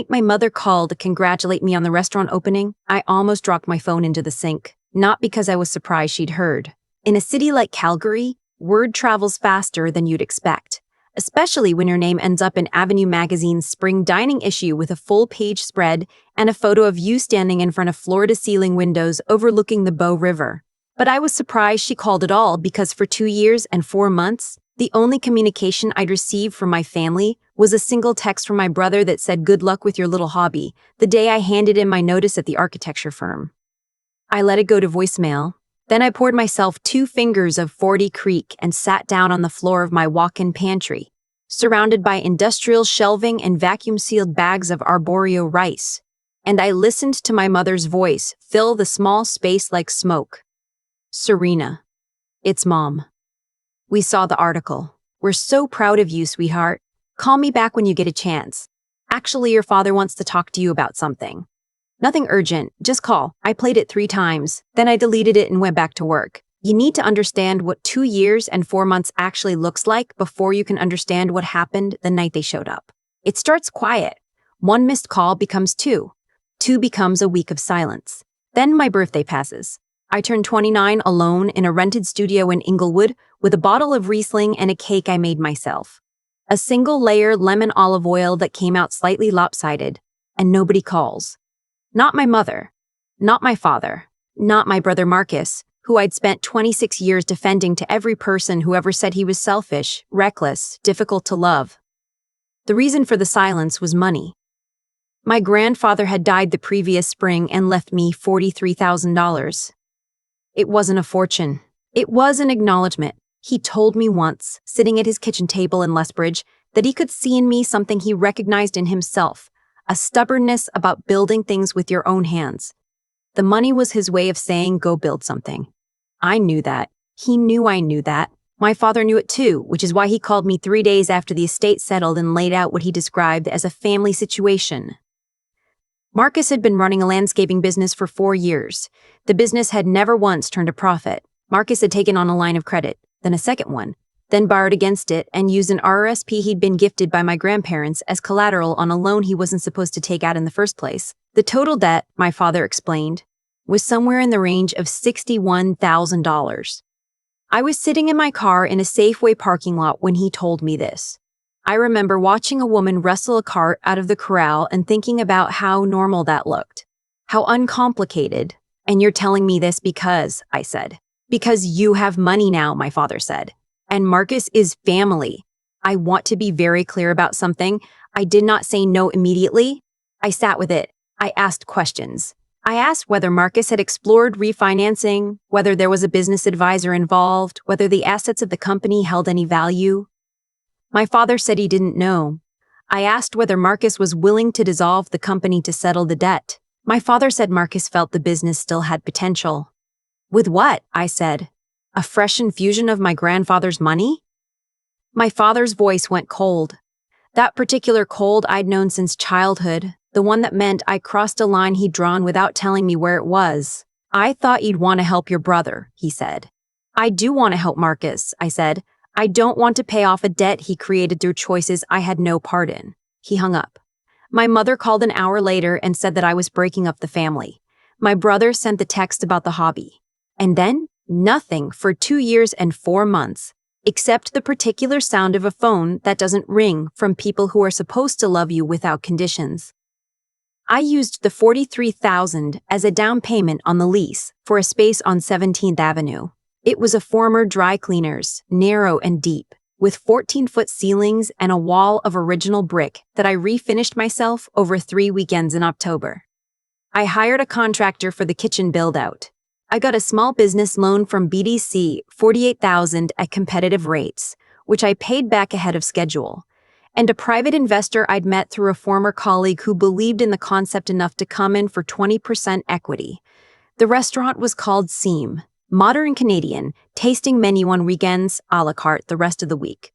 My mother called to congratulate me on the restaurant opening. I almost dropped my phone into the sink, not because I was surprised she'd heard. In a city like Calgary, word travels faster than you'd expect, especially when your name ends up in Avenue Magazine's spring dining issue with a full-page spread and a photo of you standing in front of floor-to-ceiling windows overlooking the Bow River. But I was surprised she called at all because for 2 years and 4 months, the only communication I'd received from my family was a single text from my brother that said, "Good luck with your little hobby," the day I handed in my notice at the architecture firm. I let it go to voicemail. Then I poured myself 2 fingers of 40 Creek and sat down on the floor of my walk-in pantry, surrounded by industrial shelving and vacuum-sealed bags of arborio rice. And I listened to my mother's voice fill the small space like smoke. "Serena, it's Mom. We saw the article. We're so proud of you, sweetheart. Call me back when you get a chance. Actually, your father wants to talk to you about something. Nothing urgent, just call." I played it 3 times, then I deleted it and went back to work. You need to understand what 2 years and 4 months actually looks like before you can understand what happened the night they showed up. It starts quiet. 1 missed call becomes 2. 2 becomes a week of silence. Then my birthday passes. I turned 29 alone in a rented studio in Inglewood with a bottle of Riesling and a cake I made myself. A single-layer lemon olive oil that came out slightly lopsided, and nobody calls. Not my mother, not my father, not my brother Marcus, who I'd spent 26 years defending to every person who ever said he was selfish, reckless, difficult to love. The reason for the silence was money. My grandfather had died the previous spring and left me $43,000. It wasn't a fortune. It was an acknowledgement. He told me once, sitting at his kitchen table in Lethbridge, that he could see in me something he recognized in himself, a stubbornness about building things with your own hands. The money was his way of saying, "Go build something." I knew that. He knew I knew that. My father knew it too, which is why he called me 3 days after the estate settled and laid out what he described as a family situation. Marcus had been running a landscaping business for 4 years. The business had never once turned a profit. Marcus had taken on a line of credit, then a second one, then borrowed against it and used an RRSP he'd been gifted by my grandparents as collateral on a loan he wasn't supposed to take out in the first place. The total debt, my father explained, was somewhere in the range of $61,000. I was sitting in my car in a Safeway parking lot when he told me this. I remember watching a woman wrestle a cart out of the corral and thinking about how normal that looked. How uncomplicated. "And you're telling me this because," I said. "Because you have money now," my father said. "And Marcus is family." I want to be very clear about something. I did not say no immediately. I sat with it. I asked questions. I asked whether Marcus had explored refinancing, whether there was a business advisor involved, whether the assets of the company held any value. My father said he didn't know. I asked whether Marcus was willing to dissolve the company to settle the debt. My father said Marcus felt the business still had potential. With what? I said. A fresh infusion of my grandfather's money? My father's voice went cold. That particular cold I'd known since childhood, the one that meant I crossed a line he'd drawn without telling me where it was. "I thought you'd want to help your brother," he said. "I do want to help Marcus," I said. "I don't want to pay off a debt he created through choices I had no part in." He hung up. My mother called an hour later and said that I was breaking up the family. My brother sent the text about the hobby. And then, nothing for 2 years and 4 months, except the particular sound of a phone that doesn't ring from people who are supposed to love you without conditions. I used the $43,000 as a down payment on the lease for a space on 17th Avenue. It was a former dry cleaner's, narrow and deep, with 14-foot ceilings and a wall of original brick that I refinished myself over 3 weekends in October. I hired a contractor for the kitchen build-out. I got a small business loan from BDC, $48,000 at competitive rates, which I paid back ahead of schedule, and a private investor I'd met through a former colleague who believed in the concept enough to come in for 20% equity. The restaurant was called Seam, modern Canadian, tasting menu on weekends, a la carte the rest of the week.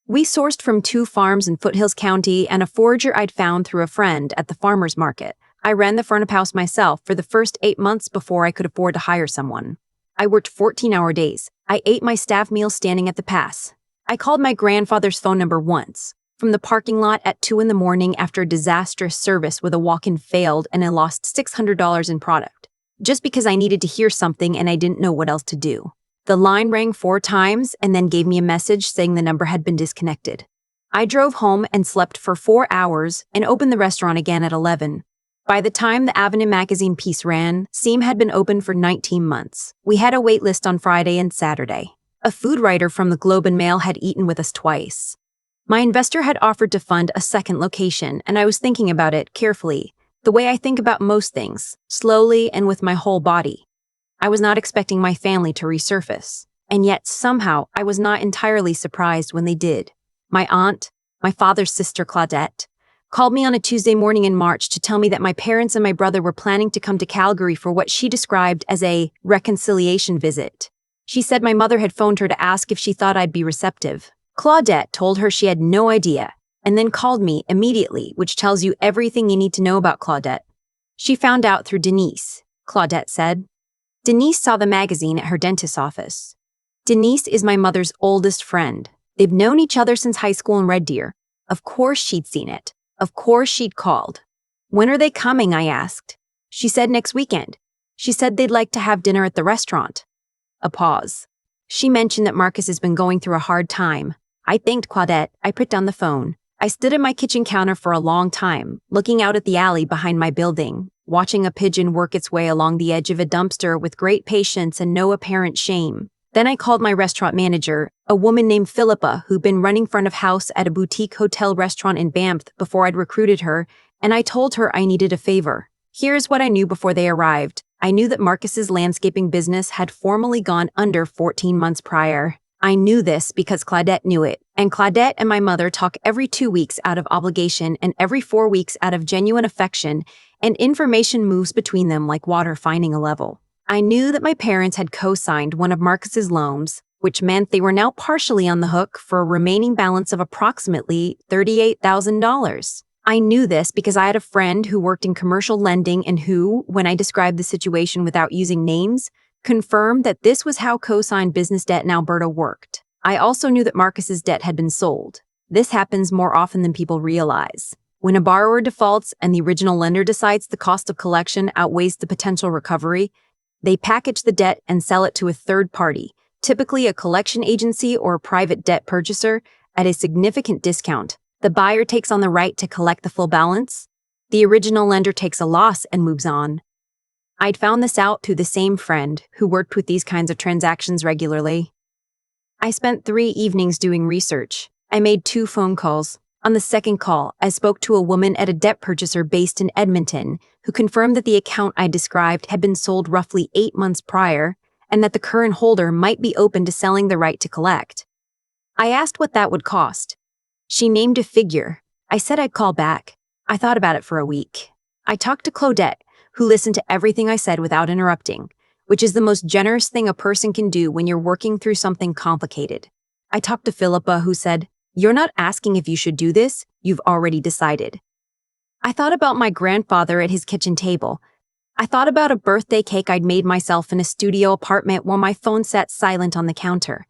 We sourced from 2 farms in Foothills County and a forager I'd found through a friend at the farmer's market. I ran the front of house myself for the first 8 months before I could afford to hire someone. I worked 14-hour days. I ate my staff meal standing at the pass. I called my grandfather's phone number once, from the parking lot at 2 in the morning after a disastrous service with a walk-in failed and I lost $600 in product, just because I needed to hear something and I didn't know what else to do. The line rang 4 times and then gave me a message saying the number had been disconnected. I drove home and slept for 4 hours and opened the restaurant again at 11. By the time the Avenue magazine piece ran, Seam had been open for 19 months. We had a wait list on Friday and Saturday. A food writer from the Globe and Mail had eaten with us twice. My investor had offered to fund a second location, and I was thinking about it carefully, the way I think about most things, slowly and with my whole body. I was not expecting my family to resurface, and yet somehow I was not entirely surprised when they did. My aunt, my father's sister Claudette, called me on a Tuesday morning in March to tell me that my parents and my brother were planning to come to Calgary for what she described as a reconciliation visit. She said my mother had phoned her to ask if she thought I'd be receptive. Claudette told her she had no idea, and then called me immediately, which tells you everything you need to know about Claudette. She found out through Denise, Claudette said. Denise saw the magazine at her dentist's office. Denise is my mother's oldest friend. They've known each other since high school in Red Deer. Of course she'd seen it. Of course she'd called. When are they coming? I asked. She said next weekend. She said they'd like to have dinner at the restaurant. A pause. She mentioned that Marcus has been going through a hard time. I thanked Claudette. I put down the phone. I stood at my kitchen counter for a long time, looking out at the alley behind my building, watching a pigeon work its way along the edge of a dumpster with great patience and no apparent shame. Then I called my restaurant manager, a woman named Philippa who'd been running front of house at a boutique hotel restaurant in Banff before I'd recruited her, and I told her I needed a favor. Here's what I knew before they arrived. I knew that Marcus's landscaping business had formally gone under 14 months prior. I knew this because Claudette knew it, and Claudette and my mother talk every 2 weeks out of obligation and every 4 weeks out of genuine affection, and information moves between them like water finding a level. I knew that my parents had co-signed one of Marcus's loans, which meant they were now partially on the hook for a remaining balance of approximately $38,000. I knew this because I had a friend who worked in commercial lending and who, when I described the situation without using names, confirmed that this was how co-signed business debt in Alberta worked. I also knew that Marcus's debt had been sold. This happens more often than people realize. When a borrower defaults and the original lender decides the cost of collection outweighs the potential recovery, they package the debt and sell it to a third party, typically a collection agency or a private debt purchaser, at a significant discount. The buyer takes on the right to collect the full balance. The original lender takes a loss and moves on. I'd found this out through the same friend who worked with these kinds of transactions regularly. I spent 3 evenings doing research. I made 2 phone calls. On the second call, I spoke to a woman at a debt purchaser based in Edmonton who confirmed that the account I described had been sold roughly 8 months prior and that the current holder might be open to selling the right to collect. I asked what that would cost. She named a figure. I said I'd call back. I thought about it for a week. I talked to Claudette, who listened to everything I said without interrupting, which is the most generous thing a person can do when you're working through something complicated. I talked to Philippa, who said, "You're not asking if you should do this, you've already decided." I thought about my grandfather at his kitchen table. I thought about a birthday cake I'd made myself in a studio apartment while my phone sat silent on the counter.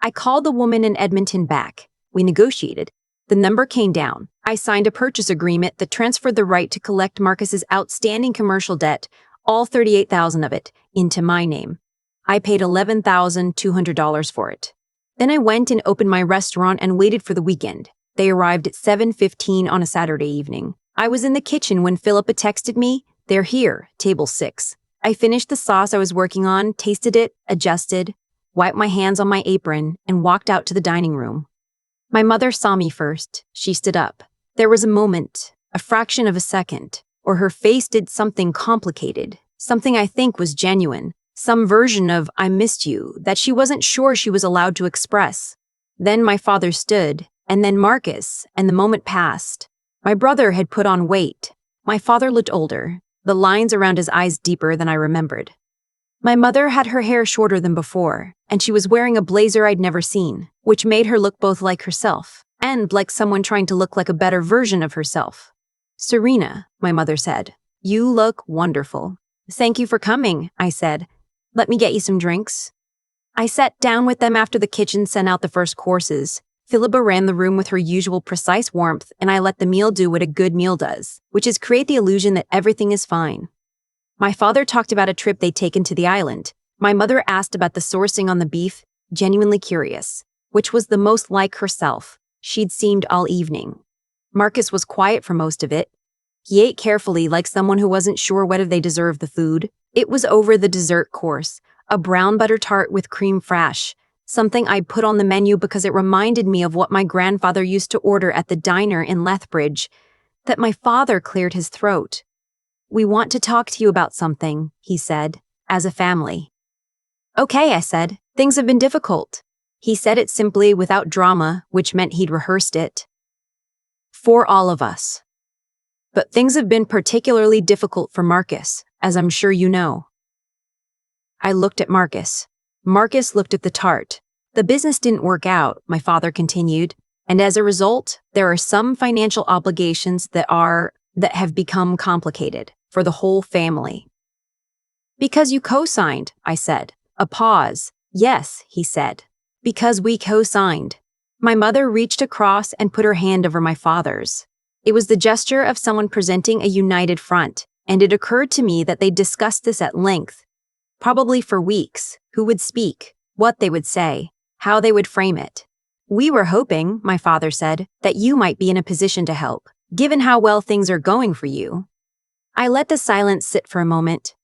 I called the woman in Edmonton back. We negotiated. The number came down. I signed a purchase agreement that transferred the right to collect Marcus's outstanding commercial debt, all $38,000 of it, into my name. I paid $11,200 for it. Then I went and opened my restaurant and waited for the weekend. They arrived at 7:15 on a Saturday evening. I was in the kitchen when Philippa texted me, "They're here, table 6. I finished the sauce I was working on, tasted it, adjusted, wiped my hands on my apron, and walked out to the dining room. My mother saw me first. She stood up. There was a moment, a fraction of a second, or her face did something complicated, something I think was genuine, some version of "I missed you" that she wasn't sure she was allowed to express. Then my father stood, and then Marcus, and the moment passed. My brother had put on weight. My father looked older, the lines around his eyes deeper than I remembered. My mother had her hair shorter than before, and she was wearing a blazer I'd never seen, which made her look both like herself and like someone trying to look like a better version of herself. "Serena," my mother said, "you look wonderful." "Thank you for coming," I said. "Let me get you some drinks." I sat down with them after the kitchen sent out the first courses. Philippa ran the room with her usual precise warmth, and I let the meal do what a good meal does, which is create the illusion that everything is fine. My father talked about a trip they'd taken to the island. My mother asked about the sourcing on the beef, genuinely curious, which was the most like herself. She'd seemed all evening. Marcus was quiet for most of it. He ate carefully, like someone who wasn't sure whether they deserved the food. It was over the dessert course, a brown butter tart with crème fraîche, something I'd put on the menu because it reminded me of what my grandfather used to order at the diner in Lethbridge, that my father cleared his throat. "We want to talk to you about something," he said, "as a family." "Okay," I said. "Things have been difficult." He said it simply, without drama, which meant he'd rehearsed it. "For all of us. But things have been particularly difficult for Marcus, as I'm sure you know." I looked at Marcus. Marcus looked at the tart. "The business didn't work out," my father continued, "and as a result, there are some financial obligations that have become complicated for the whole family." "Because you co-signed," I said. A pause. "Yes," he said. "Because we co-signed." My mother reached across and put her hand over my father's. It was the gesture of someone presenting a united front, and it occurred to me that they'd discussed this at length, probably for weeks, who would speak, what they would say, how they would frame it. "We were hoping," my father said, "that you might be in a position to help, given how well things are going for you." I let the silence sit for a moment.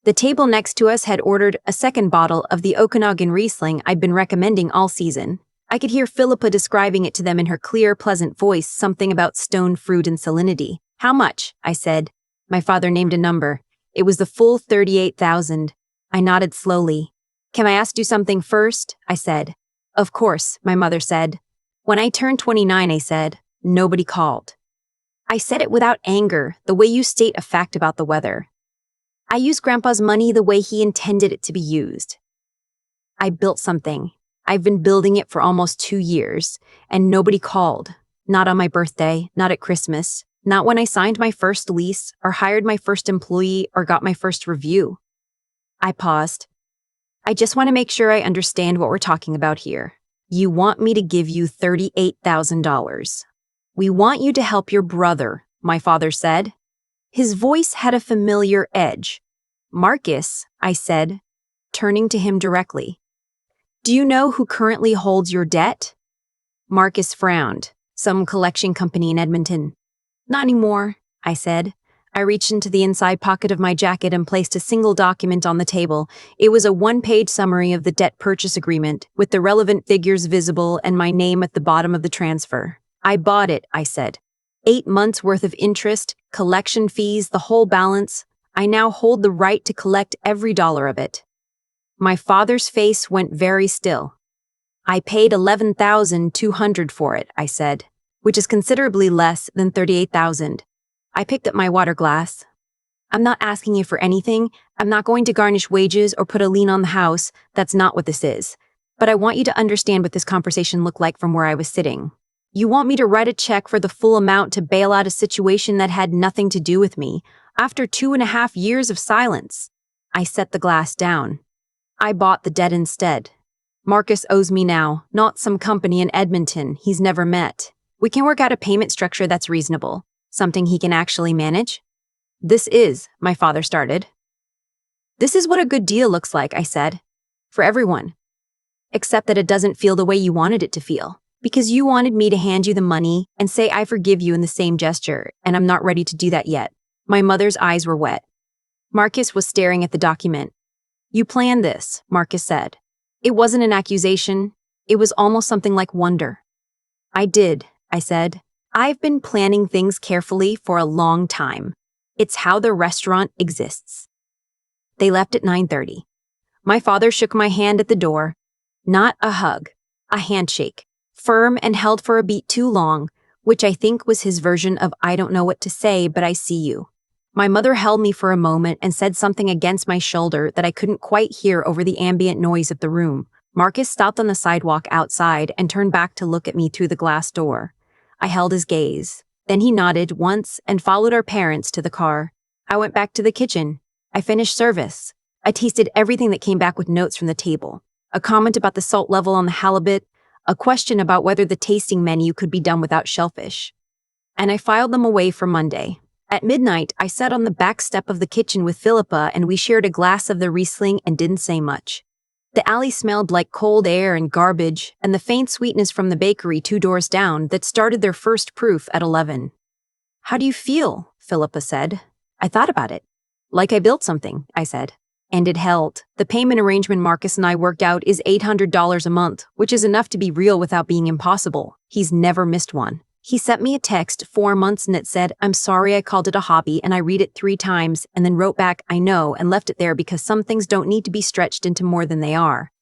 The table next to us had ordered a second bottle of the Okanagan Riesling I'd been recommending all season. I could hear Philippa describing it to them in her clear, pleasant voice, something about stone fruit and salinity. "How much?" I said. My father named a number. It was the full 38,000. I nodded slowly. "Can I ask you something first?" I said. "Of course," my mother said. "When I turned 29, I said, nobody called." I said it without anger, the way you state a fact about the weather. I used Grandpa's money the way he intended it to be used. I built something. I've been building it for almost 2 years, and nobody called. Not on my birthday, not at Christmas, not when I signed my first lease, or hired my first employee, or got my first review. I paused. "I just want to make sure I understand what we're talking about here. You want me to give you $38,000. We want you to help your brother," my father said. His voice had a familiar edge. "Marcus," I said, turning to him directly. "Do you know who currently holds your debt?" Marcus frowned. "Some collection company in Edmonton." "Not anymore," I said. I reached into the inside pocket of my jacket and placed a single document on the table. It was a 1-page summary of the debt purchase agreement, with the relevant figures visible and my name at the bottom of the transfer. "I bought it," I said. 8 months worth of interest, collection fees, the whole balance. I now hold the right to collect every dollar of it. My father's face went very still. "I paid $11,200 for it," I said, "which is considerably less than $38,000. I picked up my water glass. "I'm not asking you for anything. I'm not going to garnish wages or put a lien on the house. That's not what this is. But I want you to understand what this conversation looked like from where I was sitting. You want me to write a check for the full amount to bail out a situation that had nothing to do with me, after 2.5 years of silence." I set the glass down. "I bought the debt instead. Marcus owes me now, not some company in Edmonton he's never met. We can work out a payment structure that's reasonable. Something he can actually manage." My father started. "This is what a good deal looks like," I said. "For everyone. Except that it doesn't feel the way you wanted it to feel. Because you wanted me to hand you the money and say I forgive you in the same gesture, and I'm not ready to do that yet." My mother's eyes were wet. Marcus was staring at the document. "You planned this," Marcus said. It wasn't an accusation. It was almost something like wonder. "I did," I said. "I've been planning things carefully for a long time. It's how the restaurant exists." They left at 9:30. My father shook my hand at the door. Not a hug, a handshake, firm and held for a beat too long, which I think was his version of "I don't know what to say, but I see you." My mother held me for a moment and said something against my shoulder that I couldn't quite hear over the ambient noise of the room. Marcus stopped on the sidewalk outside and turned back to look at me through the glass door. I held his gaze. Then he nodded once and followed our parents to the car. I went back to the kitchen. I finished service. I tasted everything that came back with notes from the table. A comment about the salt level on the halibut, a question about whether the tasting menu could be done without shellfish. And I filed them away for Monday. At midnight, I sat on the back step of the kitchen with Philippa and we shared a glass of the Riesling and didn't say much. The alley smelled like cold air and garbage, and the faint sweetness from the bakery 2 doors down that started their first proof at 11. "How do you feel?" Philippa said. I thought about it. "Like I built something," I said. And it held. The payment arrangement Marcus and I worked out is $800 a month, which is enough to be real without being impossible. He's never missed one. He sent me a text 4 months and it said, "I'm sorry I called it a hobby," and I read it 3 times and then wrote back, "I know," and left it there because some things don't need to be stretched into more than they are.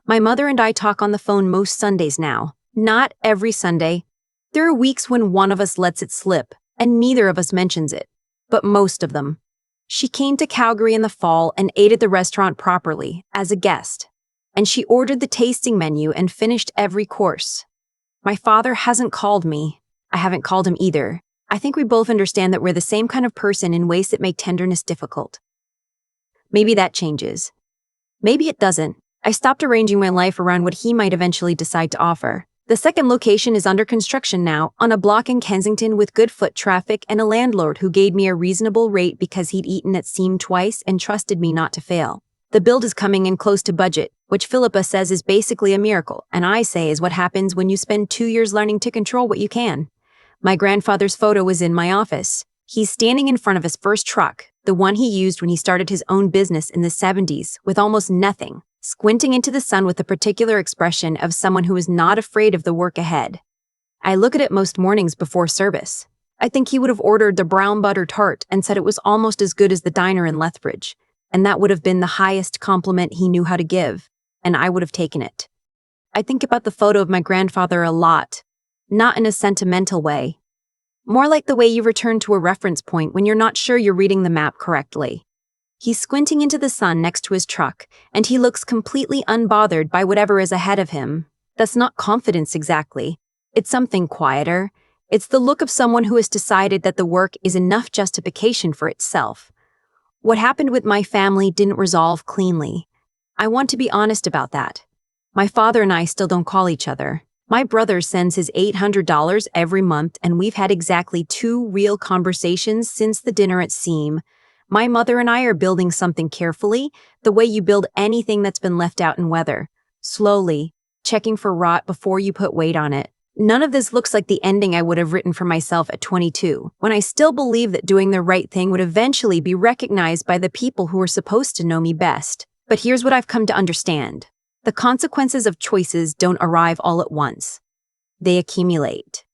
My mother and I talk on the phone most Sundays now. Not every Sunday. There are weeks when one of us lets it slip, and neither of us mentions it. But most of them. She came to Calgary in the fall and ate at the restaurant properly, as a guest. And she ordered the tasting menu and finished every course. My father hasn't called me. I haven't called him either. I think we both understand that we're the same kind of person in ways that make tenderness difficult. Maybe that changes. Maybe it doesn't. I stopped arranging my life around what he might eventually decide to offer. The second location is under construction now, on a block in Kensington with good foot traffic and a landlord who gave me a reasonable rate because he'd eaten at Seam twice and trusted me not to fail. The build is coming in close to budget, which Philippa says is basically a miracle, and I say is what happens when you spend 2 years learning to control what you can. My grandfather's photo was in my office. He's standing in front of his first truck, the one he used when he started his own business in the 70s, with almost nothing, squinting into the sun with a particular expression of someone who is not afraid of the work ahead. I look at it most mornings before service. I think he would have ordered the brown butter tart and said it was almost as good as the diner in Lethbridge, and that would have been the highest compliment he knew how to give, and I would have taken it. I think about the photo of my grandfather a lot, not in a sentimental way. More like the way you return to a reference point when you're not sure you're reading the map correctly. He's squinting into the sun next to his truck, and he looks completely unbothered by whatever is ahead of him. That's not confidence exactly. It's something quieter. It's the look of someone who has decided that the work is enough justification for itself. What happened with my family didn't resolve cleanly. I want to be honest about that. My father and I still don't call each other. My brother sends his $800 every month, and we've had exactly 2 real conversations since the dinner at Seam. My mother and I are building something carefully, the way you build anything that's been left out in weather. Slowly, checking for rot before you put weight on it. None of this looks like the ending I would have written for myself at 22, when I still believed that doing the right thing would eventually be recognized by the people who were supposed to know me best. But here's what I've come to understand. The consequences of choices don't arrive all at once. They accumulate.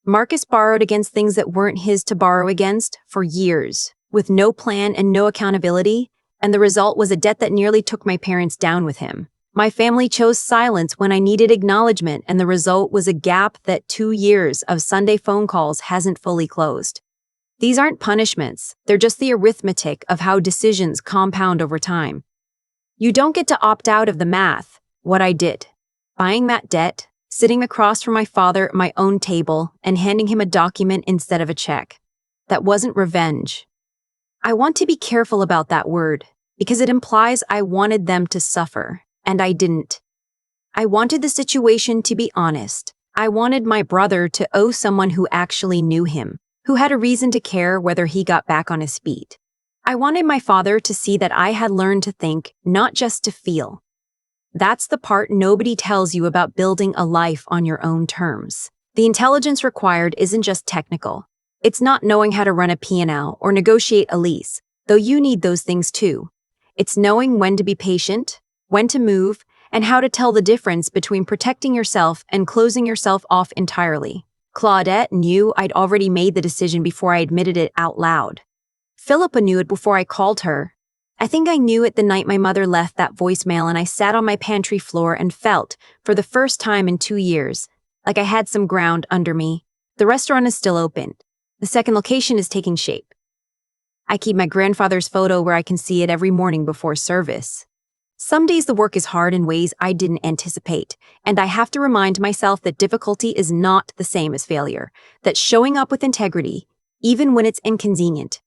Marcus borrowed against things that weren't his to borrow against for years, with no plan and no accountability, and the result was a debt that nearly took my parents down with him. My family chose silence when I needed acknowledgement, and the result was a gap that 2 years of Sunday phone calls hasn't fully closed. These aren't punishments, they're just the arithmetic of how decisions compound over time. You don't get to opt out of the math. What I did. Buying that debt, sitting across from my father at my own table, and handing him a document instead of a check. That wasn't revenge. I want to be careful about that word, because it implies I wanted them to suffer, and I didn't. I wanted the situation to be honest. I wanted my brother to owe someone who actually knew him, who had a reason to care whether he got back on his feet. I wanted my father to see that I had learned to think, not just to feel. That's the part nobody tells you about building a life on your own terms. The intelligence required isn't just technical. It's not knowing how to run a P&L or negotiate a lease, though you need those things too. It's knowing when to be patient, when to move, and how to tell the difference between protecting yourself and closing yourself off entirely. Claudette knew I'd already made the decision before I admitted it out loud. Philippa knew it before I called her. I think I knew it the night my mother left that voicemail and I sat on my pantry floor and felt, for the first time in 2 years, like I had some ground under me. The restaurant is still open. The second location is taking shape. I keep my grandfather's photo where I can see it every morning before service. Some days the work is hard in ways I didn't anticipate, and I have to remind myself that difficulty is not the same as failure, that showing up with integrity, even when it's inconvenient,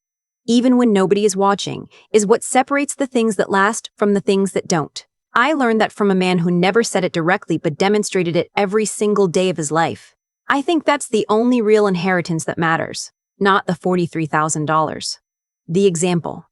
even when nobody is watching, is what separates the things that last from the things that don't. I learned that from a man who never said it directly but demonstrated it every single day of his life. I think that's the only real inheritance that matters, not the $43,000. The example.